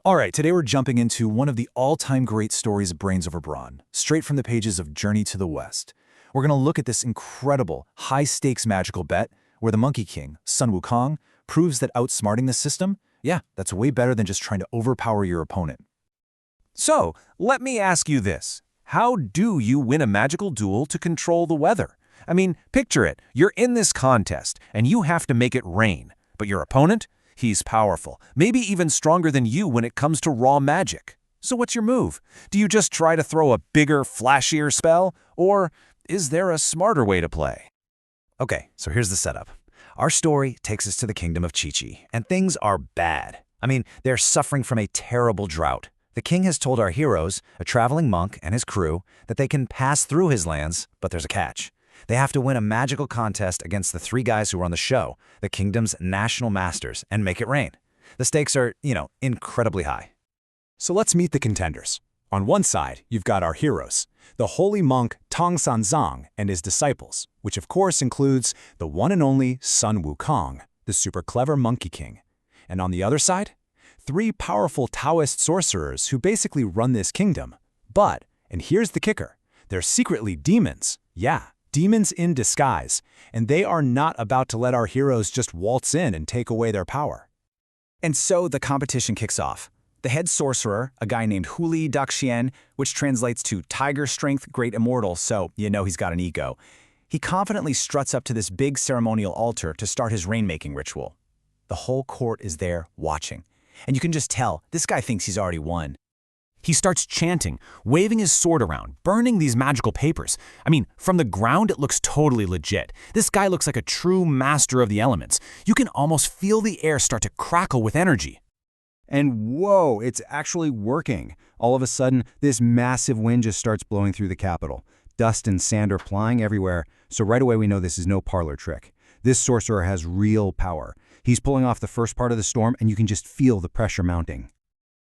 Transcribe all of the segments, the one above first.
All right, today we're jumping into one of the all-time great stories of Brains Over Brawn, straight from the pages of Journey to the West. We're going to look at this incredible, high-stakes magical bet where the Monkey King, Sun Wukong, proves that outsmarting the system, yeah, that's way better than just trying to overpower your opponent. So, let me ask you this. How do you win a magical duel to control the weather? I mean, picture it. You're in this contest, and you have to make it rain. But your opponent? He's powerful, maybe even stronger than you when it comes to raw magic. So what's your move? Do you just try to throw a bigger, flashier spell? Or is there a smarter way to play? Okay, so here's the setup. Our story takes us to the kingdom of Chechi, and things are bad. I mean, they're suffering from a terrible drought. The king has told our heroes, a traveling monk and his crew, that they can pass through his lands, but there's a catch. They have to win a magical contest against the three guys who are on the show, the kingdom's national masters, and make it rain. The stakes are, incredibly high. So let's meet the contenders. On one side, you've got our heroes, the holy monk Tong Sanzang and his disciples, which of course includes the one and only Sun Wukong, the super clever Monkey King. And on the other side, three powerful Taoist sorcerers who basically run this kingdom. But, and here's the kicker, they're secretly demons. Yeah, demons in disguise, and they are not about to let our heroes just waltz in and take away their power. And so the competition kicks off. The head sorcerer, a guy named Huli Daxian, which translates to Tiger Strength Great Immortal, so you know he's got an ego. He confidently struts up to this big ceremonial altar to start his rainmaking ritual. The whole court is there watching, and you can just tell this guy thinks he's already won. He starts chanting, waving his sword around, burning these magical papers. I mean, from the ground, it looks totally legit. This guy looks like a true master of the elements. You can almost feel the air start to crackle with energy. And whoa, it's actually working. All of a sudden, this massive wind just starts blowing through the capital. Dust and sand are flying everywhere, so right away we know this is no parlor trick. This sorcerer has real power. He's pulling off the first part of the storm, and you can just feel the pressure mounting.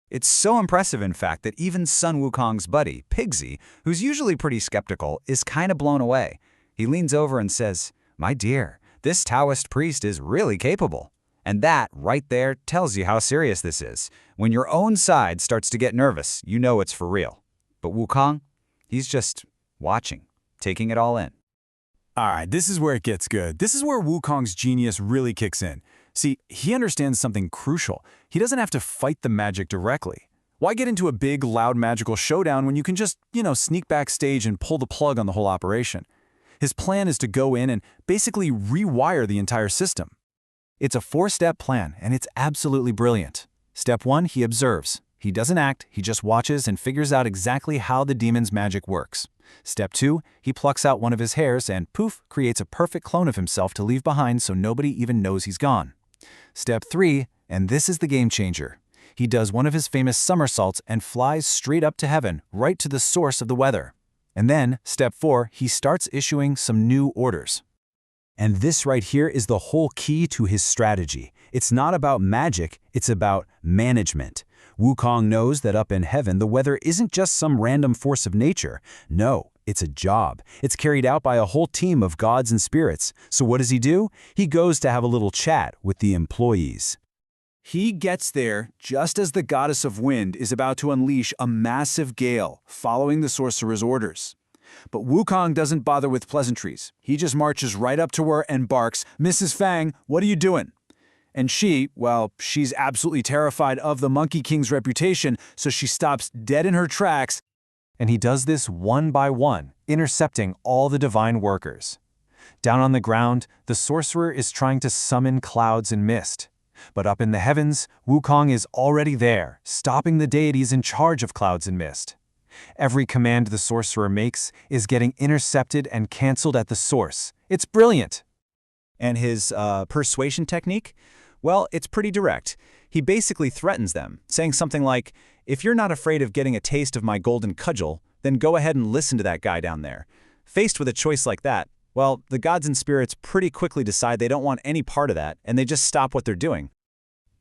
It's so impressive, in fact, that even Sun Wukong's buddy, Pigsy, who's usually pretty skeptical, is kind of blown away. He leans over and says, "My dear, this Taoist priest is really capable." And that, right there, tells you how serious this is. When your own side starts to get nervous, you know it's for real. But Wukong, he's just watching, taking it all in. All right, this is where it gets good. This is where Wukong's genius really kicks in. See, he understands something crucial. He doesn't have to fight the magic directly. Why get into a big, loud magical showdown when you can just, sneak backstage and pull the plug on the whole operation? His plan is to go in and basically rewire the entire system. It's a four-step plan, and it's absolutely brilliant. Step 1, he observes. He doesn't act, he just watches and figures out exactly how the demon's magic works. Step 2, he plucks out one of his hairs and, poof, creates a perfect clone of himself to leave behind so nobody even knows he's gone. Step 3, and this is the game changer. He does one of his famous somersaults and flies straight up to heaven, right to the source of the weather. And then, step 4, he starts issuing some new orders. And this right here is the whole key to his strategy. It's not about magic, it's about management. Wukong knows that up in heaven, the weather isn't just some random force of nature. No, it's a job. It's carried out by a whole team of gods and spirits. So what does he do? He goes to have a little chat with the employees. He gets there just as the goddess of wind is about to unleash a massive gale, following the sorcerer's orders. But Wukong doesn't bother with pleasantries. He just marches right up to her and barks, "Mrs. Fang, what are you doing?" And she, well, she's absolutely terrified of the Monkey King's reputation, so she stops dead in her tracks. And he does this one by one, intercepting all the divine workers. Down on the ground, the sorcerer is trying to summon clouds and mist. But up in the heavens, Wukong is already there, stopping the deities in charge of clouds and mist. Every command the sorcerer makes is getting intercepted and canceled at the source. It's brilliant. And his persuasion technique? Well, it's pretty direct. He basically threatens them, saying something like, "If you're not afraid of getting a taste of my golden cudgel, then go ahead and listen to that guy down there." Faced with a choice like that, well, the gods and spirits pretty quickly decide they don't want any part of that, and they just stop what they're doing.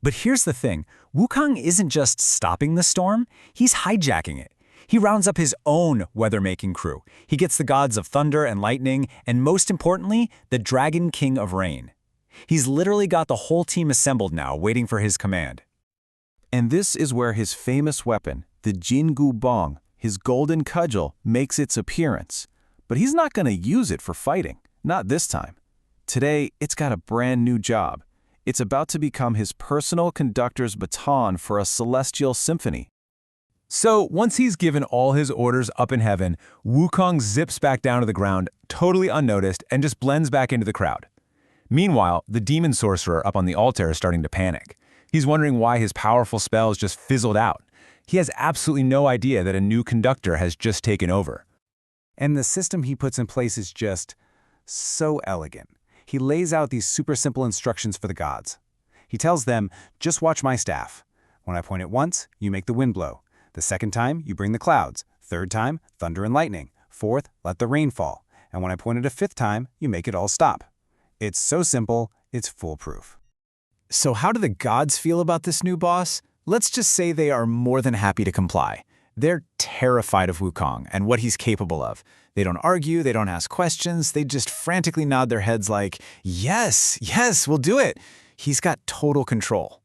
But here's the thing, Wukong isn't just stopping the storm, he's hijacking it. He rounds up his own weather-making crew. He gets the gods of thunder and lightning, and most importantly, the Dragon King of Rain. He's literally got the whole team assembled now, waiting for his command. And this is where his famous weapon, the Jingu Bong, his golden cudgel, makes its appearance. But he's not going to use it for fighting, not this time. Today, it's got a brand new job. It's about to become his personal conductor's baton for a celestial symphony. So, once he's given all his orders up in heaven, Wukong zips back down to the ground, totally unnoticed, and just blends back into the crowd. Meanwhile, the demon sorcerer up on the altar is starting to panic. He's wondering why his powerful spells just fizzled out. He has absolutely no idea that a new conductor has just taken over. And the system he puts in place is just so elegant. He lays out these super simple instructions for the gods. He tells them, just watch my staff. When I point it once, you make the wind blow. The second time, you bring the clouds. Third time, thunder and lightning. Fourth, let the rain fall. And when I point it a fifth time, you make it all stop. It's so simple, it's foolproof. So how do the gods feel about this new boss? Let's just say they are more than happy to comply. They're terrified of Wukong and what he's capable of. They don't argue, they don't ask questions, they just frantically nod their heads like, yes, yes, we'll do it. He's got total control.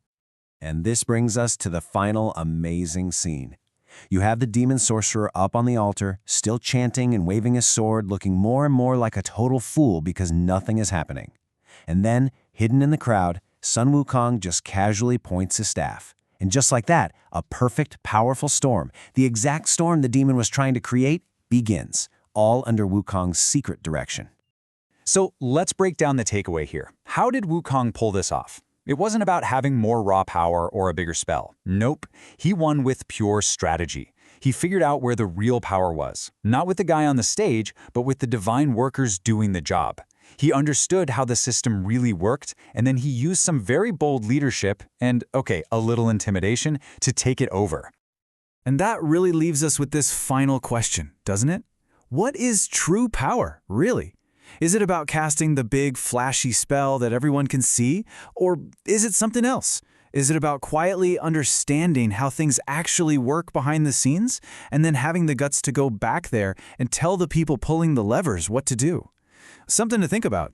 And this brings us to the final amazing scene. You have the demon sorcerer up on the altar, still chanting and waving his sword, looking more and more like a total fool because nothing is happening. And then, hidden in the crowd, Sun Wukong just casually points his staff. And just like that, a perfect, powerful storm, the exact storm the demon was trying to create, begins, all under Wukong's secret direction. So let's break down the takeaway here. How did Wukong pull this off? It wasn't about having more raw power or a bigger spell. Nope. He won with pure strategy. He figured out where the real power was, not with the guy on the stage, but with the divine workers doing the job. He understood how the system really worked, and then he used some very bold leadership and, okay, a little intimidation to take it over. And that really leaves us with this final question, doesn't it? What is true power, really? Is it about casting the big, flashy spell that everyone can see? Or is it something else? Is it about quietly understanding how things actually work behind the scenes, and then having the guts to go back there and tell the people pulling the levers what to do? Something to think about.